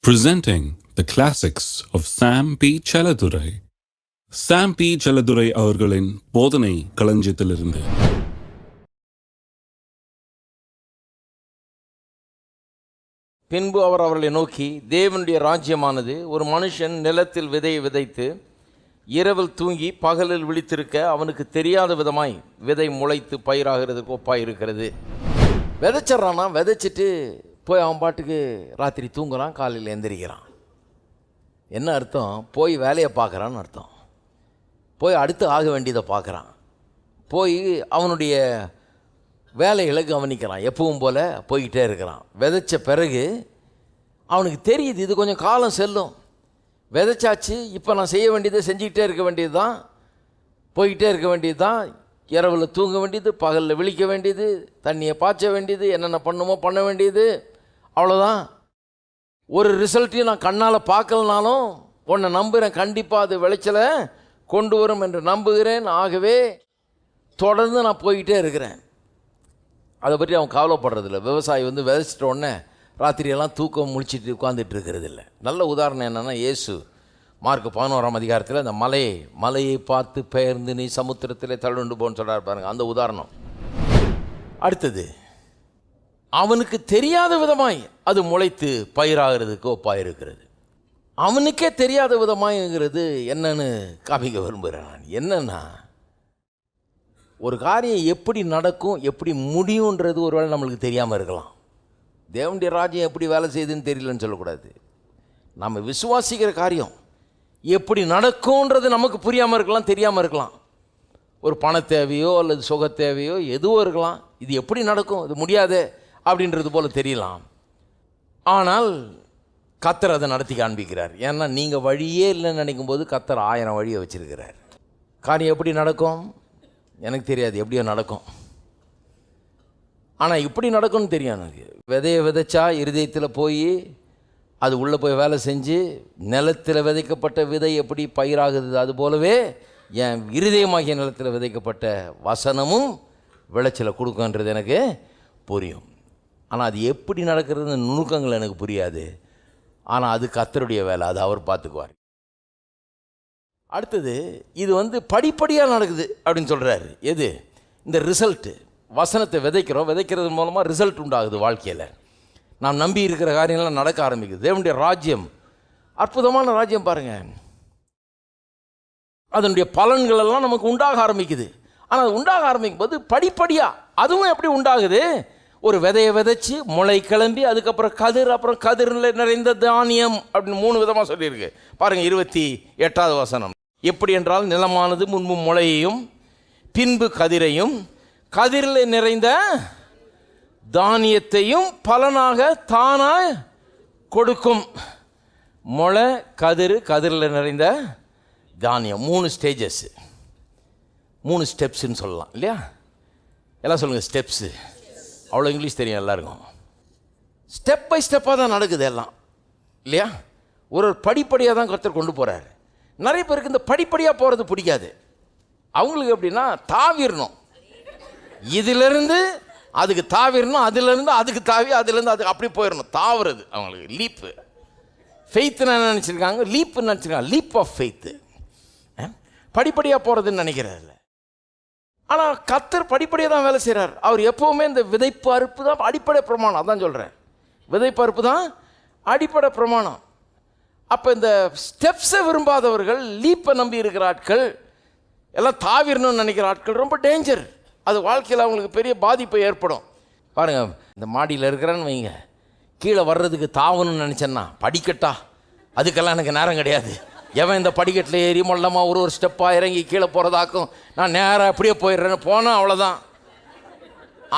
Presenting the classics of Sam P. Chaladurai. Sam P. Chaladurai அவர்களின் போதனை களஞ்சியத்திலிருந்து. பின்பு அவர் அவர்களை நோக்கி, தேவனுடைய ராஜ்யமானது ஒரு மனுஷன் நிலத்தில் விதையை விதைத்து இரவில் தூங்கி பகலில் விழித்திருக்க அவனுக்கு தெரியாத விதமாய் விதை முளைத்து பயிராகிறதுக்கு ஒப்பாயிருக்கிறது. விதைச்சிட்றான்னா, விதைச்சிட்டு போய் அவன் பாட்டுக்கு ராத்திரி தூங்குறான், காலையில் எந்திரிக்கிறான். என்ன அர்த்தம்? போய் வேலையை பார்க்குறான்னு அர்த்தம். போய் அடுத்து ஆக வேண்டியதை பார்க்குறான், போய் அவனுடைய வேலைகளை கவனிக்கிறான், எப்பவும் போல் போய்கிட்டே இருக்கிறான். விதைச்ச பிறகு அவனுக்கு தெரியுது இது கொஞ்சம் காலம் செல்லும். விதைச்சாச்சு, இப்போ நான் செய்ய வேண்டியதை செஞ்சுக்கிட்டே இருக்க வேண்டியது தான், போய்கிட்டே இருக்க வேண்டியது தான். இரவில் தூங்க வேண்டியது, பகலில் விழிக்க வேண்டியது, தண்ணியை பாய்ச்ச வேண்டியது, என்னென்ன பண்ணுமோ பண்ண வேண்டியது, அவ்வளோதான். ஒரு ரிசல்ட்டையும் நான் கண்ணால் பார்க்கலனாலும் உன்னை நம்புகிறேன், கண்டிப்பாக அது விளைச்சலை கொண்டு வரும் என்று நம்புகிறேன். ஆகவே தொடர்ந்து நான் போய்கிட்டே இருக்கிறேன். அதை பற்றி அவன் கவலைப்படுறதில்ல. விவசாயி விதைச்சிட்ட உடனே ராத்திரியெல்லாம் தூக்கம் முழிச்சிட்டு உட்காந்துட்டு இருக்கிறது இல்லை. நல்ல உதாரணம் என்னென்னா, இயேசு மார்க் 11ஆம் அதிகாரத்தில் அந்த மலையை பார்த்து பெயர்ந்து நீ சமுத்திரத்தில் தள்ளுண்டு போன்னு சொல்கிறார் பாருங்க, அந்த உதாரணம். அடுத்தது, அவனுக்கு தெரியாத விதமாய் அது முளைத்து பயிராகிறதுக்கு ஒப்பாயிருக்கிறது. அவனுக்கே தெரியாத விதமாய்ங்கிறது என்னன்னு காமிக்க விரும்புகிறேன் நான். என்னன்னா, ஒரு காரியம் எப்படி நடக்கும், எப்படி முடியுன்றது ஒருவேளை நம்மளுக்கு தெரியாமல் இருக்கலாம். தேவனுடைய ராஜ்யம் எப்படி வேலை செய்யுதுன்னு தெரியலன்னு சொல்லக்கூடாது. நம்ம விசுவாசிக்கிற காரியம் எப்படி நடக்கும்ன்றது நமக்கு புரியாமல் இருக்கலாம், தெரியாமல் இருக்கலாம். ஒரு பண தேவையோ அல்லது சுக தேவையோ எதுவோ இருக்கலாம். இது எப்படி நடக்கும், இது முடியாது அப்படின்றது போல் தெரியலாம். ஆனால் கர்த்தர் அதை நடத்தி காண்பிக்கிறார். ஏன்னா நீங்கள் வழியே இல்லைன்னு நினைக்கும் போது கர்த்தர் 1000 வழியை வச்சிருக்கிறார். காரியம் எப்படி நடக்கும் எனக்கு தெரியாது, எப்படியோ நடக்கும். ஆனால் இப்படி நடக்கும்னு தெரியும் எனக்கு. விதையை விதைச்சா இருதயத்தில் போய் அது உள்ளே போய் வேலை செஞ்சு நிலத்தில் விதைக்கப்பட்ட விதை எப்படி பயிராகுது, அது போலவே என் இருதயமாகிய நிலத்தில் விதைக்கப்பட்ட வசனமும் விளைச்சலை கொடுக்குன்றது எனக்கு புரியும். ஆனால் அது எப்படி நடக்கிறது நுணுக்கங்கள் எனக்கு புரியாது. ஆனால் அது கர்த்தருடைய வேலை, அது அவர் பார்த்துக்குவார். அடுத்தது, இது படிப்படியாக நடக்குது அப்படின்னு சொல்கிறாரு. எது? இந்த ரிசல்ட்டு. வசனத்தை விதைக்கிறது மூலமாக ரிசல்ட் உண்டாகுது வாழ்க்கையில். நாம் நம்பி இருக்கிற காரியங்கள்லாம் நடக்க ஆரம்பிக்குது. தேவனுடைய ராஜ்யம் அற்புதமான ராஜ்யம் பாருங்கள். அதனுடைய பலன்கள் எல்லாம் நமக்கு உண்டாக ஆரம்பிக்குது. ஆனால் அது உண்டாக ஆரம்பிக்கும் போது படிப்படியாக அதுவும் எப்படி உண்டாகுது? ஒரு விதையை விதைச்சி முளை கிளம்பி அதுக்கப்புறம் கதிர், அப்புறம் கதிரில் நிறைந்த தானியம் அப்படின்னு 3 விதமாக சொல்லியிருக்கு பாருங்கள். 28வது வசனம், எப்படி என்றால் நிலமானது முன்பு முளையையும் பின்பு கதிரையும் கதிரில் நிறைந்த தானியத்தையும் பலனாக தானாக கொடுக்கும். முளை, கதிரில் நிறைந்த தானியம். 3 ஸ்டேஜஸ், 3 ஸ்டெப்ஸ்ன்னு சொல்லலாம் இல்லையா? எல்லாம் சொல்லுங்கள், ஸ்டெப்ஸு. அவ்வளோ இங்கிலீஷ் தெரியும் எல்லாருக்கும். ஸ்டெப் பை ஸ்டெப்பாக தான் நடக்குது எல்லாம் இல்லையா? ஒரு படிப்படியாக தான் கர்த்தர் கொண்டு போகிறாரு. நிறைய பேருக்கு இந்த படிப்படியாக போகிறது பிடிக்காது. அவங்களுக்கு எப்படின்னா, தாவிடணும், இதிலிருந்து அதுக்கு தாவிடணும், அதிலிருந்து அதுக்கு தாவி, அதிலேருந்து அதுக்கு அப்படி போயிடணும். தாவுறது அவங்களுக்கு லீப்பு. ஃபெய்த்துன்னு நினச்சிருக்காங்க, லீப்புன்னு நினச்சிருக்காங்க. Leap of faith. படிப்படியாக போகிறதுன்னு நினைக்கிறாரு. ஆனால் கர்த்தர் படிப்படியாக தான் வேலை செய்கிறார். அவர் எப்போவுமே இந்த விதைப்பு அறுப்பு தான் அடிப்படை பிரமாணம். அதான் சொல்கிறேன், விதைப்பு அறுப்பு தான் அடிப்படை பிரமாணம். அப்போ இந்த ஸ்டெப்ஸை விரும்பாதவர்கள், லீப்பை நம்பி இருக்கிற ஆட்கள், எல்லாம் தாவிரணும்னு நினைக்கிற ஆட்கள் ரொம்ப டேஞ்சர். அது வாழ்க்கையில் அவங்களுக்கு பெரிய பாதிப்பை ஏற்படும். பாருங்கள், இந்த மாடியில் இருக்கிறேன்னு வைங்க, கீழே வர்றதுக்கு தாவணும்னு நினச்சேன்னா படிக்கட்டா, அதுக்கெல்லாம் எனக்கு நேரம் கிடையாது. எவன் இந்த படிக்கட்டில் ஏறி மொல்லமாக ஒரு ஸ்டெப்பாக இறங்கி கீழே போகிறதாக்கும், நான் நேராக அப்படியே போயிடுறேன்னு போனால் அவ்வளோதான்.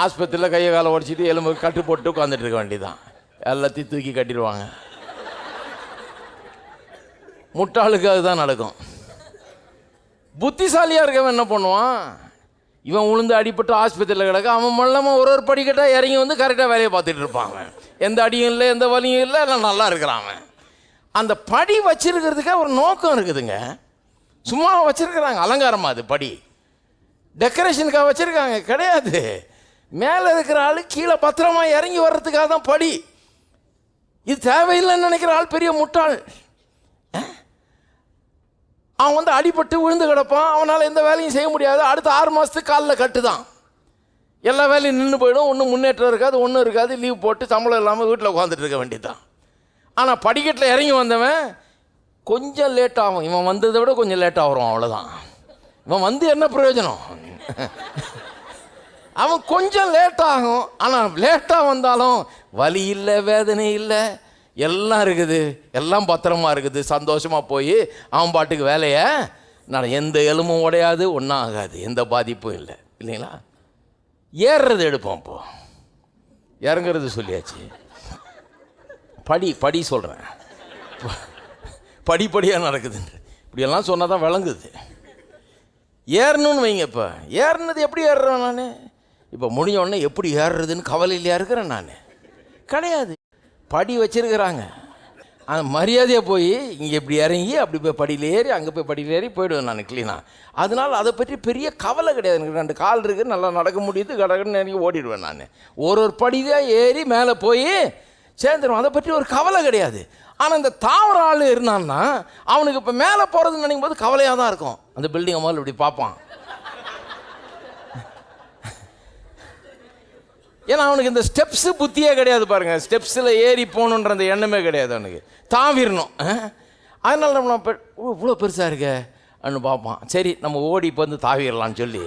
ஆஸ்பத்திரியில் கையை காலை உடச்சிட்டு எலும்பு கட்டு போட்டு உட்காந்துட்டு இருக்க வேண்டியதான். எல்லாத்தையும் தூக்கி கட்டிடுவாங்க. முட்டாளுக்கு அதுதான் நடக்கும். புத்திசாலியாக இருக்கவன் என்ன பண்ணுவான்? இவன் உளுந்து அடிப்பட்டு ஆஸ்பத்திரியில் கிடக்க, அவன் மொல்லமாக ஒரு படிக்கட்டாக இறங்கி கரெக்டாக வேலையை பார்த்துட்டு இருப்பாங்க. எந்த அடியும் இல்லை, எந்த வலியும் இல்லை, எல்லாம் நல்லா இருக்கிறாங்க. அந்த படி வச்சிருக்கிறதுக்கே ஒரு நோக்கம் இருக்குதுங்க. சும்மா வச்சிருக்கிறாங்க அலங்காரமாக, அது படி டெக்கரேஷனுக்காக வச்சுருக்காங்க கிடையாது. மேலே இருக்கிற ஆள் கீழே பத்திரமா இறங்கி வர்றதுக்காக தான் படி. இது தேவையில்லைன்னு நினைக்கிற ஆள் பெரிய முட்டாள். அவன் வந்து அடிபட்டு விழுந்து கிடப்பான், அவனால் எந்த வேலையும் செய்ய முடியாது. அடுத்த 6 மாதத்துக்கு காலில் கட்டுதான், எல்லா வேலையும் நின்று போயிடும், ஒன்றும் முன்னேற்றம் இருக்காது, ஒன்றும் இருக்காது. லீவ் போட்டு சம்பளம் இல்லாமல் வீட்டில் உட்காந்துட்டு இருக்க வேண்டியதுதான். ஆனால் படிக்கட்டில் இறங்கி வந்தவன் கொஞ்சம் லேட் ஆகும், இவன் வந்ததை விட கொஞ்சம் லேட் ஆகும், அவ்வளோதான். இவன் வந்து என்ன பிரயோஜனம்? அவன் கொஞ்சம் லேட் ஆகும், ஆனால் லேட்டாக வந்தாலும் வலி இல்லை, வேதனை இல்லை, எல்லாம் இருக்குது, எல்லாம் பத்திரமா இருக்குது. சந்தோஷமாக போய் அவன் பாட்டுக்கு வேலையை நான் எந்த எலும்பும் உடையாது, ஒன்றும் ஆகாது, எந்த பாதிப்பும் இல்லை, இல்லைங்களா? ஏறுறது எடுப்போம். இப்போ இறங்குறது சொல்லியாச்சு, படி சொல்கிறேன், படிப்படியாக நடக்குது. இப்படியெல்லாம் சொன்னால் தான் விளங்குது. ஏறணும்னு வைங்க. இப்போ ஏறினது எப்படி ஏறுறேன் நான்? இப்போ முடிஞ்ச உடனே எப்படி ஏறுறதுன்னு கவலையிலையா இருக்கிறேன் நான்? கிடையாது. படி வச்சிருக்கிறாங்க, அந்த மரியாதையாக போய் இங்கே இப்படி இறங்கி அப்படி போய் படியில் ஏறி அங்கே போய் படியில் ஏறி போயிடுவேன் நான் க்ளீனாக. அதனால் அதை பற்றி பெரிய கவலை கிடையாது. எனக்கு 2 கால் இருக்குது, நல்லா நடக்க முடியுது, கடகடன்னு இறங்கி ஓடிடுவேன் நான். ஒரு படிதான் ஏறி மேலே போய் சேர்ந்துருவேன், அதை பற்றி ஒரு கவலை கிடையாது. ஆனால் இந்த தாவர ஆள் இருந்தான்னா அவனுக்கு இப்போ மேலே போகிறதுன்னு நினைக்கும் போது கவலையாக தான் இருக்கும். அந்த பில்டிங்கை முதல்ல இப்படி பார்ப்பான், ஏன்னா அவனுக்கு இந்த ஸ்டெப்ஸு புத்தியே கிடையாது பாருங்கள். ஸ்டெப்ஸில் ஏறி போகணுன்ற அந்த எண்ணமே கிடையாது அவனுக்கு, தாவிடணும். அதனால் நம்ம இவ்வளோ பெருசாக இருக்க அப்படின்னு பார்ப்பான். சரி நம்ம ஓடி இப்போ வந்து தாவிடலான்னு சொல்லி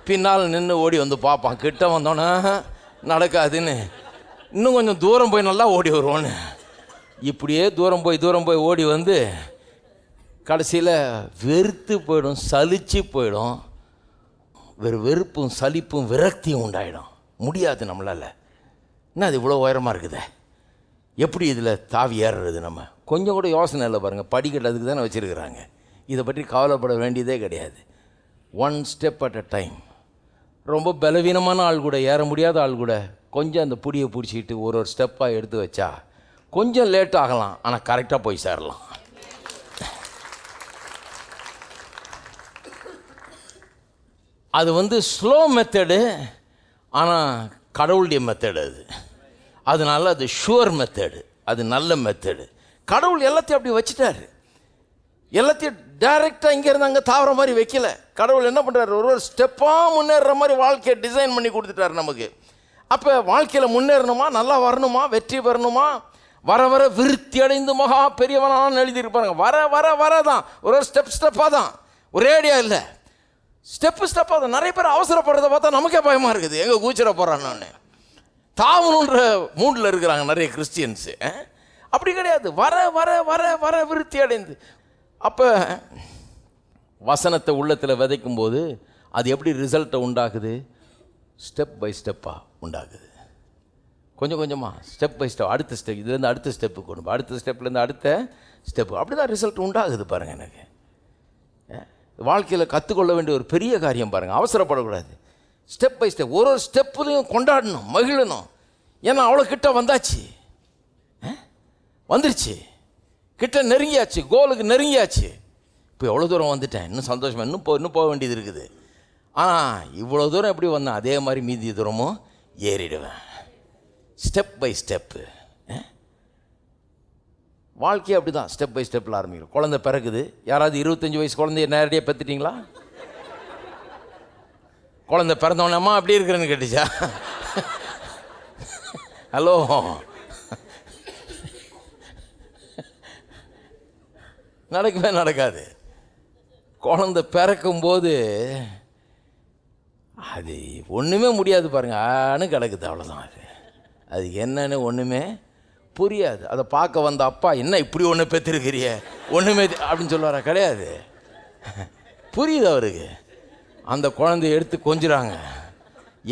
பின்னால் நின்று ஓடி வந்து பார்ப்பான். கிட்ட வந்தோன்னே நடக்காதுன்னு இன்னும் கொஞ்சம் தூரம் போய் நல்லா ஓடி வருவோன்னு இப்படியே தூரம் போய் ஓடி வந்து கடைசியில் வெறுத்து போயிடும், சலிச்சு போயிடும். வெறுப்பும் சலிப்பும் விரக்தியும் உண்டாயிடும். முடியாது நம்மளால். என்ன அது இவ்வளோ உயரமாக இருக்குதே, எப்படி இதில் தாவி ஏறுறது? நம்ம கொஞ்சம் கூட யோசனை இல்லை பாருங்கள். படிக்கட்டு அதுக்கு தானே வச்சுருக்கிறாங்க. இதை பற்றி கவலைப்பட வேண்டியதே கிடையாது. 1 ஸ்டெப் அட் அ டைம். ரொம்ப பலவீனமான ஆள் கூட, ஏற முடியாத ஆள் கூட கொஞ்சம் அந்த புடியை பிடிச்சிக்கிட்டு ஒரு ஸ்டெப்பாக எடுத்து வச்சா கொஞ்சம் லேட் ஆகலாம், ஆனால் கரெக்டாக போய் சேரலாம். அது வந்து ஸ்லோ மெத்தடு, ஆனால் கடவுளுடைய மெத்தடு அது. அதனால அது ஷுவர் மெத்தடு, அது நல்ல மெத்தடு. கடவுள் எல்லாத்தையும் அப்படி வச்சுட்டாரு, எல்லாத்தையும் டைரெக்டாக இங்கேருந்து அங்கே தாவர மாதிரி வைக்கல. கடவுள் என்ன பண்ணுறாரு, ஒரு ஸ்டெப்பாக முன்னேறுற மாதிரி வாழ்க்கையை டிசைன் பண்ணி கொடுத்துட்டாரு நமக்கு. அப்போ வாழ்க்கையில் முன்னேறணுமா, நல்லா வரணுமா, வெற்றி பெறணுமா, வர வர விருத்தி அடைந்து மகா பெரியவனான்னு எழுதியிருப்பாருங்க. வர தான் ஒரு ஸ்டெப்பாக தான், ஒரேடியாக இல்லை, ஸ்டெப்பாக தான். நிறைய பேர் அவசரப்படுறதை பார்த்தா நமக்கே பயமாக இருக்குது, எங்கே கூச்சிட போகிறான்னு தாவணுன்ற மூடில் இருக்கிறாங்க நிறைய கிறிஸ்டியன்ஸு. அப்படி கிடையாது, வர விருத்தி அடைந்து. அப்போ வசனத்தை உள்ளத்தில் விதைக்கும் போது அது எப்படி ரிசல்ட்டை உண்டாக்குது? ஸ்டெப் பை ஸ்டெப்பாக உண்டாகுது. கொஞ்சம் கொஞ்சமாக ஸ்டெப் பை ஸ்டெப், அடுத்த ஸ்டெப், இதுலேருந்து அடுத்த ஸ்டெப்பு கொண்டு போ, அடுத்த ஸ்டெப்லேருந்து அடுத்த ஸ்டெப்பு, அப்படி தான் ரிசல்ட் உண்டாகுது பாருங்கள். எனக்கு வாழ்க்கையில் கற்றுக்கொள்ள வேண்டிய ஒரு பெரிய காரியம் பாருங்கள். அவசரப்படக்கூடாது. ஸ்டெப் பை ஸ்டெப், ஒரு ஸ்டெப்புலையும் கொண்டாடணும், மகிழணும். ஏன்னா அவ்வளோ கிட்ட வந்தாச்சு, வந்துருச்சு, கிட்ட நெருங்கியாச்சு, கோலுக்கு நெருங்கியாச்சு. இப்போ எவ்வளோ தூரம் வந்துட்டேன், இன்னும் சந்தோஷமாக, இன்னும் போக வேண்டியது இருக்குது. ஆனால் இவ்வளோ தூரம் எப்படி வந்தேன், அதே மாதிரி மீதி தூரமும் ஏறிடுவேன். Step by step. வாழ்க்கையை அப்படி தான் ஸ்டெப் பை ஸ்டெப்பில் ஆரம்பிக்கிறோம். குழந்தை பிறகுது. யாராவது 25 வயசு குழந்தைய நேரடியாக பெற்றுட்டிங்களா? குழந்தை பிறந்தவனம்மா அப்படி இருக்கிறேன்னு கேட்டுச்சா? ஹலோ, நடக்கவே நடக்காது. குழந்தை பிறக்கும்போது அது ஒன்றுமே முடியாது பாருங்கள், ஆன்னு கிடக்குது, அவ்வளோதான். அது என்னன்னு ஒன்றுமே புரியாது. அதை பார்க்க வந்த அப்பா, என்ன இப்படி ஒன்று பெற்றிருக்கிறிய, ஒன்றுமே அப்படின்னு சொல்லுவாரா? கிடையாது. புரியுது அவருக்கு. அந்த குழந்தைய எடுத்து கொஞ்சுறாங்க.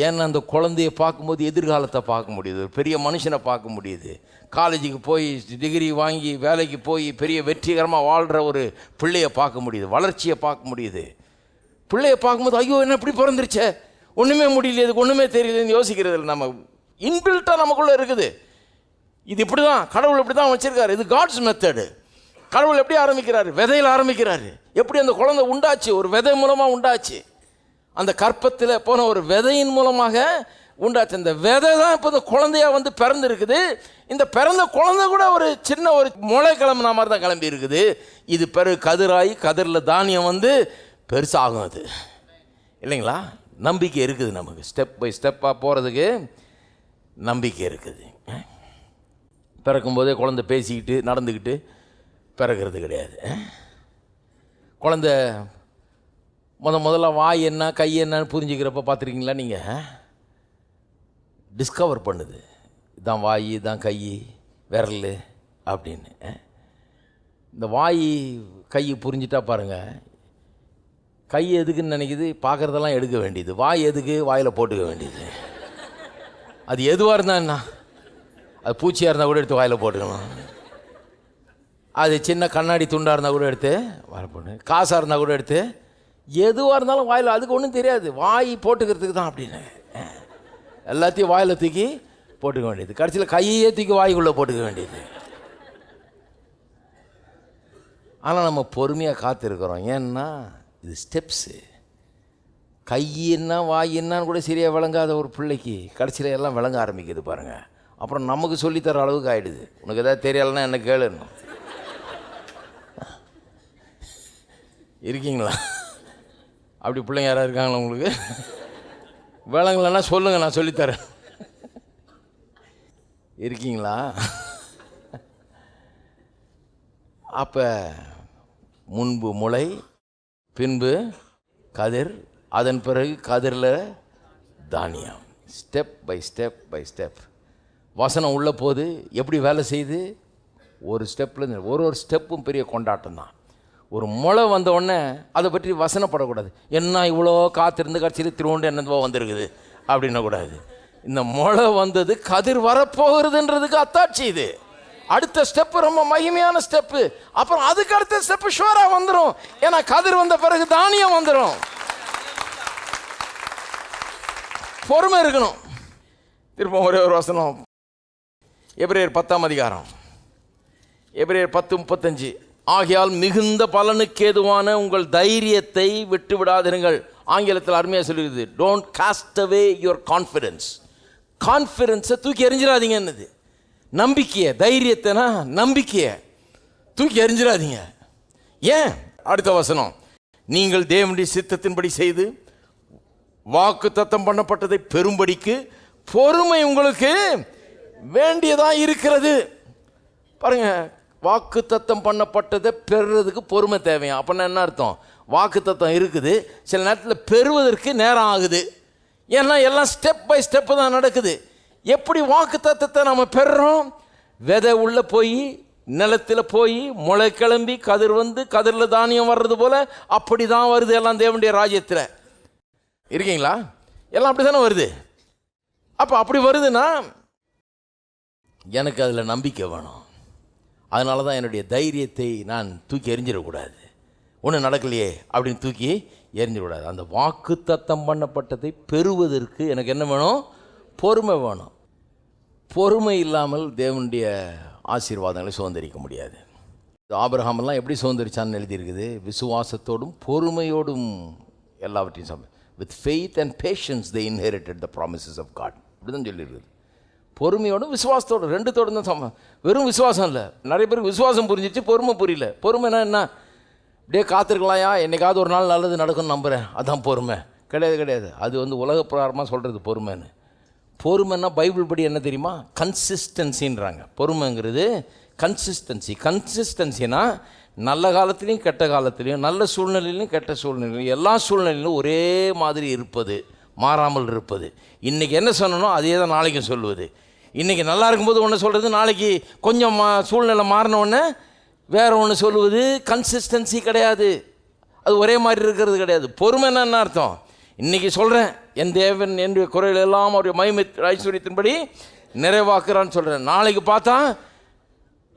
ஏன்னா அந்த குழந்தைய பார்க்கும்போது எதிர்காலத்தை பார்க்க முடியுது, ஒரு பெரிய மனுஷனை பார்க்க முடியுது. காலேஜுக்கு போய் டிகிரி வாங்கி வேலைக்கு போய் பெரிய வெற்றிகரமாக வாழ்கிற ஒரு பிள்ளையை பார்க்க முடியுது, வளர்ச்சியை பார்க்க முடியுது. பிள்ளையை பார்க்கும்போது ஐயோ என்ன இப்படி பிறந்துருச்சே, ஒன்றுமே முடியல, இதுக்கு ஒன்றுமே தெரியலன்னு யோசிக்கிறது இல்லை. நம்ம இன்பில்ட்டாக நமக்குள்ளே இருக்குது. இது இப்படி தான், கடவுள் இப்படி தான் வச்சுருக்காரு. இது காட்ஸ் மெத்தடு. கடவுள் எப்படி ஆரம்பிக்கிறாரு? விதையில் ஆரம்பிக்கிறாரு. எப்படி அந்த குழந்தை உண்டாச்சு? ஒரு விதை மூலமாக உண்டாச்சு. அந்த கற்பத்தில் போன ஒரு விதையின் மூலமாக உண்டாச்சு. இந்த விதை தான் இப்போ இந்த குழந்தையா வந்து பிறந்து இருக்குது. இந்த பிறந்த குழந்தை கூட ஒரு சின்ன ஒரு முளை கிளம்புன மாதிரி தான் கிளம்பி இருக்குது. இது பிறகு கதிராகி கதிரில் தானியம் வந்து பெருசாகும். அது இல்லைங்களா? நம்பிக்கை இருக்குது நமக்கு. ஸ்டெப் பை ஸ்டெப்பாக போகிறதுக்கு நம்பிக்கை இருக்குது. பிறக்கும்போதே குழந்தை பேசிக்கிட்டு நடந்துக்கிட்டு பிறக்கிறது கிடையாது. குழந்தை முதல்ல வாய் என்ன கை என்னன்னு புரிஞ்சுக்கிறப்ப பார்த்துருக்கீங்களா நீங்கள்? டிஸ்கவர் பண்ணுது, இதான் வாய் இதான் கை விரல் அப்படின்னு. இந்த வாய் கை புரிஞ்சிட்டா பாருங்கள், கை எதுக்குன்னு நினைக்கிது, பார்க்குறதெல்லாம் எடுக்க வேண்டியது. வாய் எதுக்கு, வாயில் போட்டுக்க வேண்டியது. அது எதுவாக இருந்தால் என்ன, அது பூச்சியாக இருந்தால் கூட எடுத்து வாயில் போட்டுக்கலாம். அது சின்ன கண்ணாடி துண்டாக இருந்தால் கூட எடுத்து வாயில் போட்டு, காசாக இருந்தால் கூட எடுத்து, எதுவாக இருந்தாலும் வாயில், அதுக்கு ஒன்றும் தெரியாது, வாய் போட்டுக்கிறதுக்கு தான் அப்படின்னு எல்லாத்தையும் வாயில் தூக்கி போட்டுக்க வேண்டியது. கடைசியில் கையே தூக்கி வாய்க்குள்ளே போட்டுக்க வேண்டியது. ஆனால் நம்ம பொறுமையாக காத்திருக்கிறோம். ஏன்னா இது ஸ்டெப்ஸு. கை என்ன வாய் என்னான்னு கூட சரியாக விளங்காத ஒரு பிள்ளைக்கு கடைசியில் எல்லாம் விளங்க ஆரம்பிக்குது பாருங்கள். அப்புறம் நமக்கு சொல்லித்தர அளவுக்கு ஆகிடுது. உனக்கு எதாவது தெரியலைன்னா என்ன கேளுன்னு. இருக்கீங்களா? அப்படி பிள்ளைங்க யாராவது இருக்காங்களா உங்களுக்கு? விளங்கலைன்னா சொல்லுங்கள், நான் சொல்லித்தரேன். இருக்கீங்களா? அப்போ முன்பு முளை, பின்பு கதிர், அதன் பிறகு கதிரில் தானியம். Step by step by step வசனம் உள்ள போது எப்படி வேலை செய்யுது? ஒரு ஸ்டெப்பில் ஒரு ஸ்டெப்பும் பெரிய கொண்டாட்டம் தான். ஒரு முளை வந்த உடனே அதை பற்றி வசனப்படக்கூடாது. என்ன இவ்வளோ காத்திருந்து கடைசியில் திருவண்டு என்னவோ வந்திருக்குது அப்படின்ன கூடாது. இந்த முளை வந்தது கதிர் வரப்போகிறதுன்றதுக்கு அத்தாட்சி இது. அடுத்த ஸ்டெப்பு ரொம்ப மகிமையான ஸ்டெப்பு. அப்புறம் அதுக்கு அடுத்த ஸ்டெப்பு ஷுவராக வந்துடும். ஏன்னா கதிர் வந்த பிறகு தானியம் வந்துடும். பொறுமை இருக்கணும். திரும்ப ஒரே ஒரு வசனம், எபிரேயர் 10ஆம் அதிகாரம், எபிரேயர் 10:35. ஆகையால் மிகுந்த பலனுக்கு ஏதுவான உங்கள் தைரியத்தை விட்டு விடாதிருங்கள். ஆங்கிலத்தில் அருமையாக சொல்லிடுது, don't cast away your confidence. கான்ஃபிடன்ஸை தூக்கி எறிஞ்சிடாதீங்க. என்னது? நம்பிக்கையை, தைரியத்தைனா நம்பிக்கையை தூக்கி எறிஞ்சிடாதீங்க. ஏன்? அடுத்த வசனம், நீங்கள் தேவனுடைய சித்தத்தின்படி செய்து வாக்கு தத்தம் பண்ணப்பட்டதை பெரும்படிக்கு பொறுமை உங்களுக்கு வேண்டியதாக இருக்கிறது. பாருங்க, வாக்கு தத்தம் பண்ணப்பட்டதை பெறுறதுக்கு பொறுமை தேவையா? அப்படின்னா என்ன அர்த்தம்? வாக்கு தத்தம் இருக்குது, சில நேரத்தில் பெறுவதற்கு நேரம் ஆகுது. ஏன்னா எல்லாம் ஸ்டெப் பை ஸ்டெப்பு தான் நடக்குது. எப்படி வாக்கு தத்தத்தை நம்ம பெறுறோம்? விதை உள்ள போய் நிலத்தில் போய் முளை கிளம்பி கதிர் வந்து கதிரில் தானியம் வர்றது போல அப்படி தான் வருது எல்லாம் தேவனுடைய ராஜ்யத்தில். இருக்கீங்களா? எல்லாம் அப்படி தானே வருது. அப்போ அப்படி வருதுன்னா எனக்கு அதில் நம்பிக்கை வேணும். அதனால தான் என்னுடைய தைரியத்தை நான் தூக்கி எறிஞ்சிடக்கூடாது. ஒன்றும் நடக்கலையே அப்படின்னு தூக்கி எறிஞ்சிடக்கூடாது. அந்த வாக்கு தத்தம் பண்ணப்பட்டதை பெறுவதற்கு எனக்கு என்ன வேணும்? பொறுமை வேணும். பொறுமை இல்லாமல் தேவனுடைய ஆசீர்வாதங்களை சுதந்திரிக்க முடியாது. ஆபிரகாமெல்லாம் எப்படி சுதந்திரிச்சான்னு எழுதியிருக்குது? விசுவாசத்தோடும் பொறுமையோடும் எல்லாவற்றையும் with faith and patience they inherited the promises of God. அப்படி தான் சொல்லியிருக்குது. பொறுமையோடும் விசுவாசத்தோடு ரெண்டுத்தோடு தான் வெறும் விசுவாசம் இல்லை. நிறைய பேருக்கு விசுவாசம் புரிஞ்சிச்சு, பொறுமை புரியல. பொறுமைனா என்ன? அப்படியே காத்திருக்கலாம்யா, என்னைக்காவது ஒரு நாள் நல்லது நடக்கும்னு நம்புகிறேன், அதான் பொறுமை. கிடையாது. அது வந்து உலக பிரகாரமாக சொல்கிறது பொறுமைன்னு. பொறுமைன்னா பைபிள் படி என்ன தெரியுமா? கன்சிஸ்டன்சின்றாங்க. பொறுமைங்கிறது கன்சிஸ்டன்சினா நல்ல காலத்துலேயும் கெட்ட காலத்துலேயும், நல்ல சூழ்நிலையிலையும் கெட்ட சூழ்நிலையிலும், எல்லா சூழ்நிலையிலும் ஒரே மாதிரி இருப்பது, மாறாமல் இருப்பது. இன்றைக்கி என்ன சொல்லணும் அதே தான் நாளைக்கும் சொல்லுவது. இன்றைக்கி நல்லா இருக்கும்போது ஒன்று சொல்கிறது, நாளைக்கு கொஞ்சம் சூழ்நிலை மாறினோடனே வேறு ஒன்று சொல்லுவது. கன்சிஸ்டன்சி கிடையாது. அது ஒரே மாதிரி இருக்கிறது கிடையாது. பொறுமைன்னா என்ன அர்த்தம்? இன்றைக்கி சொல்கிறேன், என் தேவன் என்னுடைய குறைகள் எல்லாம் அவருடைய மகிமை ஐஸ்வர்யத்தின்படி நிறைவாக்குறான்னு சொல்கிறேன். நாளைக்கு பார்த்தா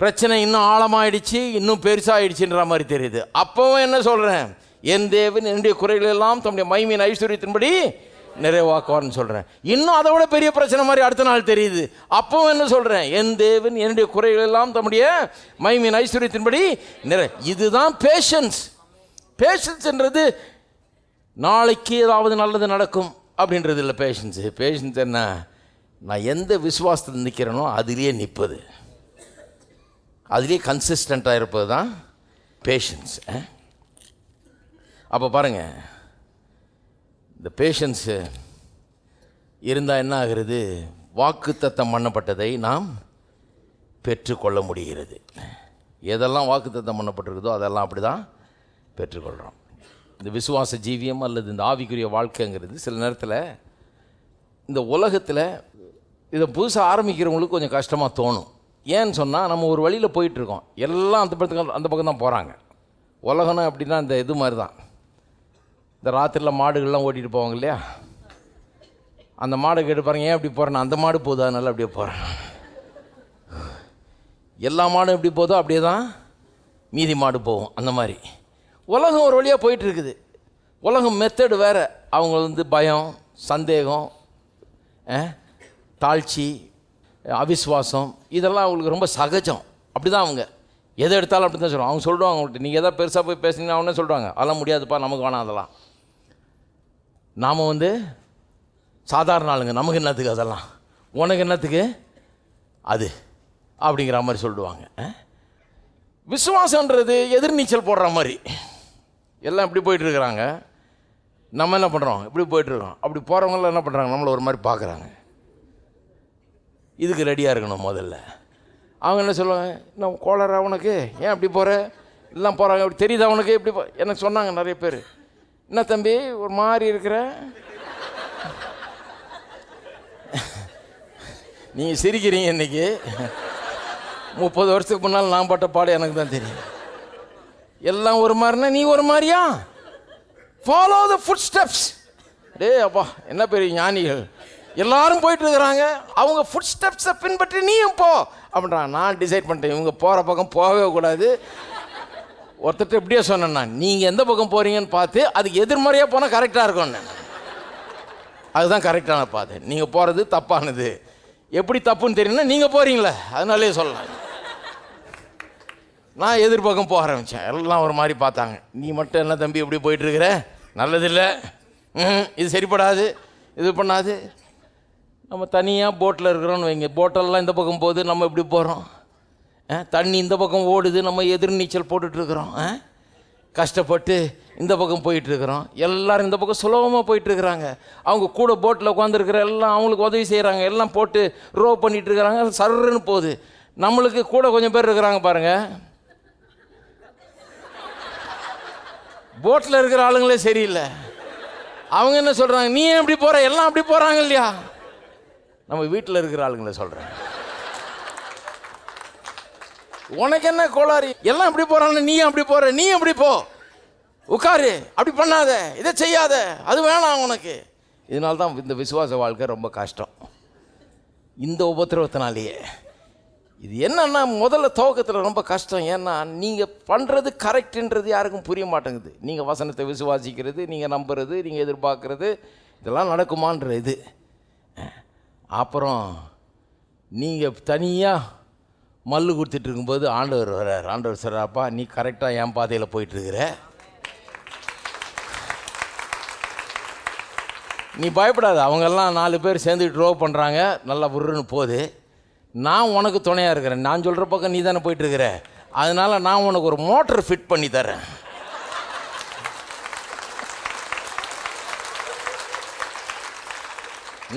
பிரச்சனை இன்னும் ஆழமாகிடுச்சு, இன்னும் பெருசாகிடுச்சுன்ற மாதிரி தெரியுது. அப்போவும் என்ன சொல்கிறேன்? என் தேவன் என்னுடைய குறைகள் எல்லாம் தம்முடைய மகிமையின் ஐஸ்வர்யத்தின்படி நிறைவாக்குவார்னு சொல்கிறேன். இன்னும் அதை விட பெரிய பிரச்சனை மாதிரி அடுத்த நாள் தெரியுது. அப்போவும் என்ன சொல்கிறேன்? என் தேவன் என்னுடைய குறைகள் எல்லாம் தம்முடைய மகிமையின் ஐஸ்வர்யத்தின்படி இதுதான் பேஷன்ஸ். பேஷன்ஸ்ன்றது நாளைக்கு ஏதாவது நல்லது நடக்கும் அப்படின்றது இல்லை பேஷன்ஸு. பேஷன்ஸ் என்ன, நான் எந்த விசுவாசத்தில் நிற்கிறேனோ அதிலேயே நிற்பது, அதிலேயே கன்சிஸ்டண்ட்டாக இருப்பது தான் பேஷன்ஸ். அப்போ பாருங்கள், இந்த பேஷன்ஸு இருந்தால் என்ன ஆகிறது, வாக்குத்தத்தம் பண்ணப்பட்டதை நாம் பெற்றுக்கொள்ள முடிகிறது. எதெல்லாம் வாக்குத்தத்தம் பண்ணப்பட்டிருக்குதோ அதெல்லாம் அப்படி தான் பெற்றுக்கொள்கிறோம். இந்த விசுவாச ஜீவியம் அல்லது இந்த ஆவிக்குரிய வாழ்க்கைங்கிறது சில நேரத்தில் இந்த உலகத்தில் இதை புதுசாக ஆரம்பிக்கிறவங்களுக்கு கொஞ்சம் கஷ்டமாக தோணும். ஏன்னு சொன்னால், நம்ம ஒரு வழியில் போயிட்டுருக்கோம், எல்லாம் அந்த பக்கம் தான் போகிறாங்க. உலகம்னா அப்படின்னா இந்த இது மாதிரி தான், இந்த ராத்திரியில் மாடுகள்லாம் ஓட்டிகிட்டு போவாங்க இல்லையா, அந்த மாடு கேட்டு பாருங்க, ஏன் அப்படி போகிறேன், அந்த மாடு போகுது அதனால அப்படியே போகிறேன். எல்லா மாடும் எப்படி போதோ அப்படியே தான் மீதி மாடு போகும். அந்த மாதிரி உலகம் ஒரு வழியாக போயிட்டுருக்குது. உலகம் மெத்தடு வேறு. அவங்க பயம், சந்தேகம், தாழ்ச்சி, அவிஸ்வாசம் இதெல்லாம் அவங்களுக்கு ரொம்ப சகஜம். அப்படி தான் அவங்க எதை எடுத்தாலும் அப்படி தான் சொல்லுவாங்க. அவங்க சொல்லுவாங்க அவங்கள்ட்ட, நீங்கள் எதாவது பெருசாக போய் பேசுனீங்கன்னா அவனே சொல்கிறாங்க, அதெல்லாம் முடியாதுப்பா, நமக்கு வேணாம் அதெல்லாம், நாம் சாதாரண ஆளுங்க, நமக்கு என்னத்துக்கு அதெல்லாம், உனக்கு என்னத்துக்கு அது அப்படிங்கிற மாதிரி சொல்லுவாங்க. விசுவாசன்றது எதிர்நீச்சல் போடுற மாதிரி. எல்லாம் இப்படி போயிட்டுருக்குறாங்க, நம்ம என்ன பண்ணுறோம், இப்படி போயிட்டுருக்கோம். அப்படி போகிறவங்களாம் என்ன பண்ணுறாங்க, நம்மளை ஒரு மாதிரி பார்க்குறாங்க. இதுக்கு ரெடியாக இருக்கணும் முதல்ல. அவங்க என்ன சொல்லுவாங்க, நான் கோளரா உனக்கு, ஏன் அப்படி போகிற, எல்லாம் போகிறாங்க, அப்படி தெரியுதா உனக்கு, இப்படி எனக்கு சொன்னாங்க நிறைய பேர். என்ன தம்பி ஒரு மாதிரி இருக்கிற, நீங்கள் சிரிக்கிறீங்க. இன்றைக்கி 30 வருஷத்துக்கு முன்னால் நான் பட்ட பாடு எனக்கு தான் தெரியும். எல்லாம் ஒரு மாதிரினா நீ ஒரு மாதிரியா, ஃபாலோ த ஃபுட் ஸ்டெப்ஸ். அப்பா என்ன பெரிய ஞானிகள், எல்லாரும் போயிட்டு இருக்கிறாங்க, அவங்க ஃபுட் ஸ்டெப்ஸை பின்பற்றி நீயும் போ அப்படின்றாங்க. நான் டிசைட் பண்ணிட்டேன், இவங்க போகிற பக்கம் போகவே கூடாது. ஒருத்தர் இப்படியே சொன்னேன்னா, நீங்கள் எந்த பக்கம் போகிறீங்கன்னு பார்த்து அதுக்கு எதிர்மறையாக போனால் கரெக்டாக இருக்கும்னு. அதுதான் கரெக்டான பாதை. நீங்கள் போகிறது தப்பானது. எப்படி தப்புன்னு தெரியும்னா நீங்கள் போகிறீங்களே, அதனாலே சொல்லலாம். நான் எதிர்பக்கம் போக ஆரம்பித்தேன். எல்லாம் ஒரு மாதிரி பார்த்தாங்க. நீ மட்டும் என்ன தம்பி எப்படி போயிட்டுருக்கிற, நல்லதில்லை, இது சரிப்படாது, இது பண்ணாது. நம்ம தனியாக போட்டில் இருக்கிறோன்னு வைங்க, போட்டெல்லாம் இந்த பக்கம் போகுது, நம்ம எப்படி போகிறோம், தண்ணி இந்த பக்கம் ஓடுது, நம்ம எதிர்நீச்சல் போட்டுட்ருக்குறோம், கஷ்டப்பட்டு இந்த பக்கம் போயிட்டுருக்குறோம். எல்லோரும் இந்த பக்கம் சுலபமாக போயிட்டுருக்குறாங்க. அவங்க கூட போட்டில் உட்காந்துருக்கிற எல்லாம் அவங்களுக்கு உதவி செய்கிறாங்க, எல்லாம் போட்டு ரோ பண்ணிகிட்ருக்குறாங்க, சர்ன்னு போகுது. நம்மளுக்கு கூட கொஞ்சம் பேர் இருக்கிறாங்க பாருங்கள், போட்டில் இருக்கிற ஆளுங்களே சரியில்லை. அவங்க என்ன சொல்கிறாங்க, நீ ஏன் அப்படி போகிற, எல்லாம் அப்படி போகிறாங்க இல்லையா. நம்ம வீட்டில் இருக்கிற ஆளுங்களை சொல்கிறேன், உனக்கு என்ன கோளாறு, எல்லாம் எப்படி போகிறாங்க, நீ அப்படி போகிற, நீ அப்படி போ, உட்காரு, அப்படி பண்ணாத, இதை செய்யாத, அது வேணாம் உனக்கு. இதனால தான் இந்த விசுவாச வாழ்க்கை ரொம்ப கஷ்டம், இந்த உபத்திரவத்தினாலேயே. இது என்னன்னா, முதல்ல துவக்கத்தில் ரொம்ப கஷ்டம். ஏன்னா நீங்கள் பண்ணுறது கரெக்டுன்றது யாருக்கும் புரிய மாட்டேங்குது. நீங்கள் வசனத்தை விசுவாசிக்கிறது, நீங்கள் நம்புறது, நீங்கள் எதிர்பார்க்குறது, இதெல்லாம் நடக்குமான்ற இது. அப்புறம் நீங்கள் தனியாக மல்லு கொடுத்துட்டு இருக்கும்போது ஆண்டவர் வர்றார். ஆண்டவர் சொல்கிறாப்பா, நீ கரெக்டாக என் பாதையில் போயிட்டுருக்கிற, நீ பயப்படாத. அவங்கெல்லாம் 4 பேர் சேர்ந்துட்டு ட்ரோ பண்ணுறாங்க, நல்லா உருன்னு போகுது. நான் உனக்கு துணையாக இருக்கிறேன், நான் சொல்கிற பக்கம் நீ தானே போயிட்டுருக்கிற, அதனால் நான் உனக்கு ஒரு மோட்டர் ஃபிட் பண்ணி தரேன்.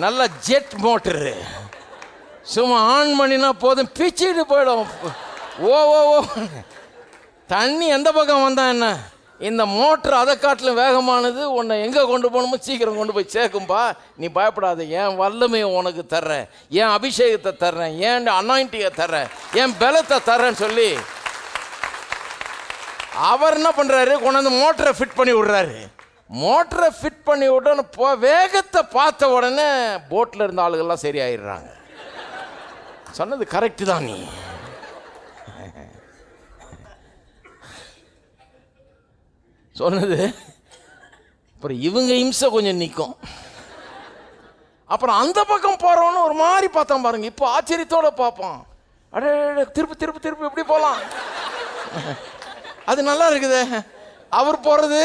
நல்ல ஜெட் மோட்டரு, சும்மா ஆன் பண்ணினா போதும், பிச்சுட்டு போயிடும். ஓ ஓ ஓ தண்ணி எந்த பக்கம் வந்தா என்ன, இந்த மோட்ரு அதை காட்டிலும் வேகமானது, உன்னை எங்கே கொண்டு போகணுமோ சீக்கிரம் கொண்டு போய் சேர்க்கும்பா, நீ பயப்படாத, என் வல்லமையை உனக்கு தர்றேன், என் அபிஷேகத்தை தர்றேன், என் அனாயிண்டிங்கை தர்றேன், என் பலத்தை தர்றேன்னு சொல்லி அவர் என்ன பண்ணுறாரு, கொண்டாந்து மோட்டரை ஃபிட் பண்ணி விடுறாரு. மோட்டரை ஃபிட் பண்ணி விட்டோன்னு வேகத்தை பார்த்த உடனே போட்டில் இருந்த ஆளுகள்லாம் சரியாயிடுறாங்க. சொன்னது கரெக்டு தான். நீ சொன்னது. அப்புறம் இவங்க இம்சை கொஞ்சம் நிற்கும். அப்புறம் அந்த பக்கம் போகிறவன்னு ஒரு மாதிரி பார்த்தான் பாருங்க. இப்போ ஆச்சரியத்தோடு பார்ப்பான், அடே திருப்பி திருப்பி திருப்பி எப்படி போகலாம், அது நல்லா இருக்குது. அவர் போகிறது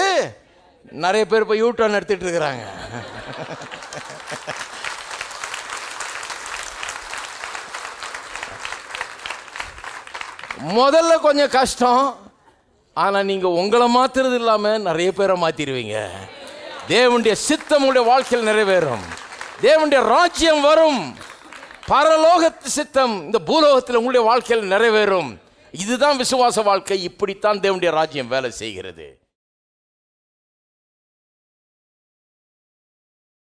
நிறைய பேர் இப்போ யூ டர்ன் எடுத்துகிட்டு இருக்கிறாங்க. முதல்ல கொஞ்சம் கஷ்டம், ஆனா நீங்க உங்களை மாத்துறது இல்லாம நிறைய பேரை மாத்திடுவீங்க. தேவனுடைய சித்தம் உங்களுடைய வாழ்க்கையில் நிறைவேறும். தேவனுடைய ராஜ்யம் வரும். பரலோகத்து சித்தம் இந்த பூலோகத்தில் உங்களுடைய வாழ்க்கையில் நிறைவேறும். இதுதான் விசுவாச வாழ்க்கை. இப்படித்தான் தேவனுடைய ராஜ்யம் வேலை செய்கிறது.